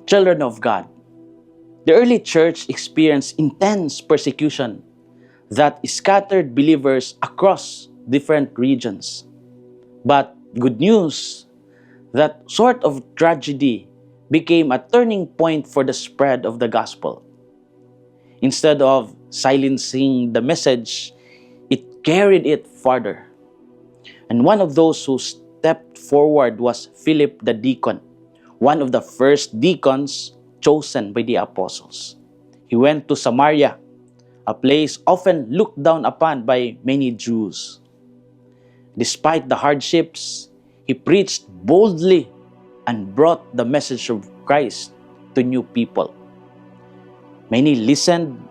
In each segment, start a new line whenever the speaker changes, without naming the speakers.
Children of God, the early church experienced intense persecution that scattered believers across different regions. But good news, that sort of tragedy became a turning point for the spread of the gospel. Instead of silencing the message, it carried it farther. And one of those who stepped forward was Philip the deacon, one of the first deacons chosen by the apostles. He went to Samaria, a place often looked down upon by many Jews. Despite the hardships, he preached boldly and brought the message of Christ to new people. Many listened,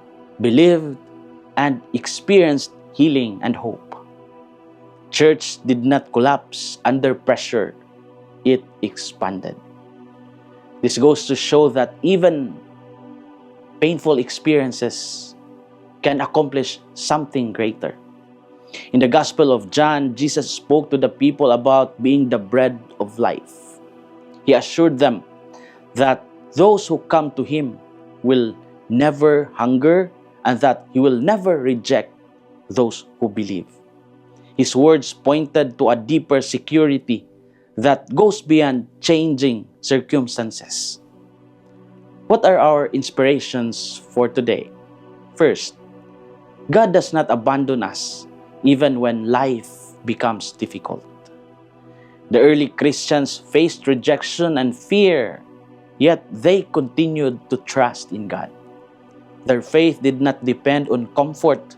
believed, and experienced healing and hope. Church did not collapse under pressure, it expanded. This goes to show that even painful experiences can accomplish something greater. In the Gospel of John, Jesus spoke to the people about being the bread of life. He assured them that those who come to Him will never hunger and that He will never reject those who believe. His words pointed to a deeper security that goes beyond changing circumstances. What are our inspirations for today? First, God does not abandon us even when life becomes difficult. The early Christians faced rejection and fear, yet they continued to trust in God. Their faith did not depend on comfort,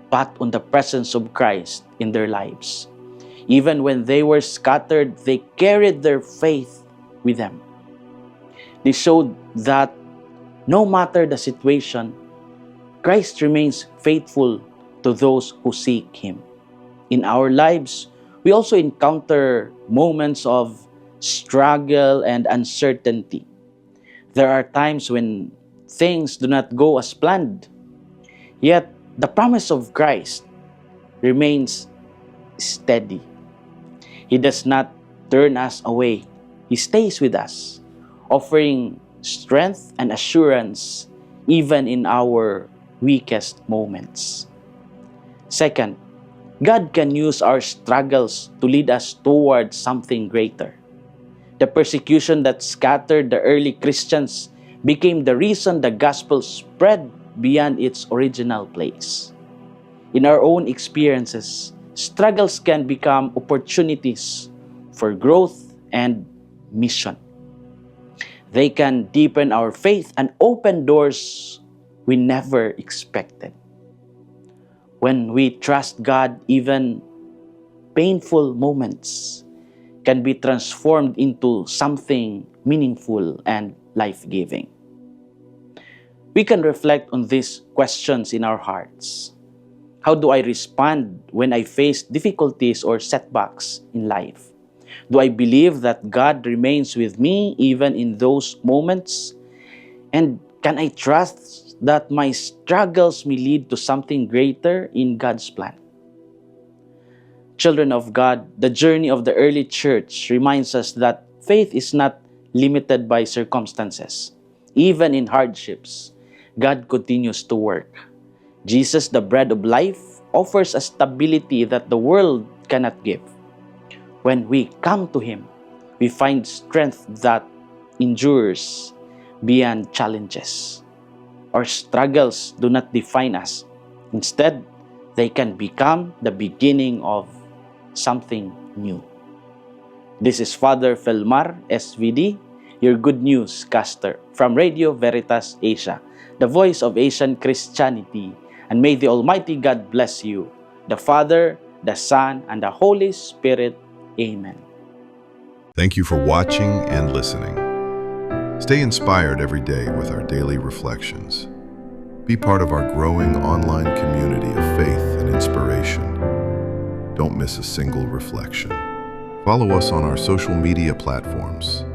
but on the presence of Christ in their lives. Even when they were scattered, they carried their faith with them. They showed that no matter the situation, Christ remains faithful to those who seek Him. In our lives, we also encounter moments of struggle and uncertainty. There are times when things do not go as planned, yet the promise of Christ remains steady. He does not turn us away. He stays with us, offering strength and assurance even in our weakest moments. Second, God can use our struggles to lead us towards something greater. The persecution that scattered the early Christians became the reason the gospel spread beyond its original place. In our own experiences, struggles can become opportunities for growth and mission. They can deepen our faith and open doors we never expected. When we trust God, even painful moments can be transformed into something meaningful and life-giving. We can reflect on these questions in our hearts. How do I respond when I face difficulties or setbacks in life? Do I believe that God remains with me even in those moments? And can I trust that my struggles may lead to something greater in God's plan? Children of God, the journey of the early church reminds us that faith is not limited by circumstances. Even in hardships, God continues to work. Jesus, the bread of life, offers a stability that the world cannot give. When we come to Him, we find strength that endures beyond challenges. Our struggles do not define us. Instead, they can become the beginning of something new. This is Father Felmar, SVD, your Good News caster from Radio Veritas Asia, the voice of Asian Christianity, and may the Almighty God bless you, the Father, the Son, and the Holy Spirit. Amen.
Thank you for watching and listening. Stay inspired every day with our daily reflections. Be part of our growing online community of faith and inspiration. Don't miss a single reflection. Follow us on our social media platforms